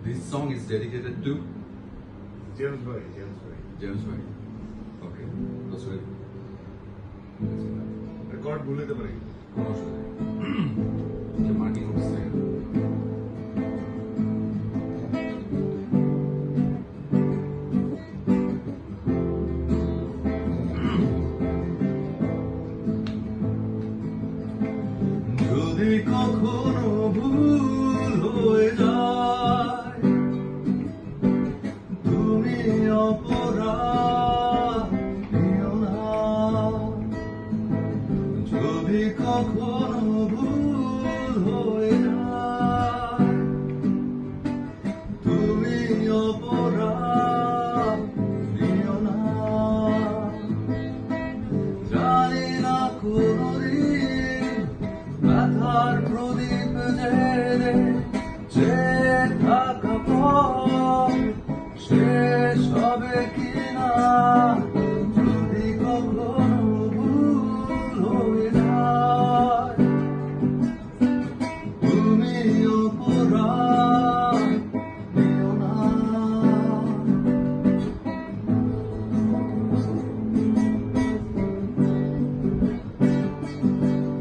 This song is dedicated to James Bhai. James Bhai. Okay, that's very good. Record ভুলে যেতে পারি। কোনো অসুবিধা নেই। মার্কিং করতেছে। যদি কখনো ভুল হয়ে যায়, তুমি অপরাধ নিও না। যদি কখনো ভুল হয়ে যায়, তুমি অপরাধ নিও না। জানি না কোনদিন ব্যথার প্রদীপ জেলে যে থাকা পথ শেষ হবে কিনা। যদি কখনো ভুল হয়ে যায়, তুমি অপরাধ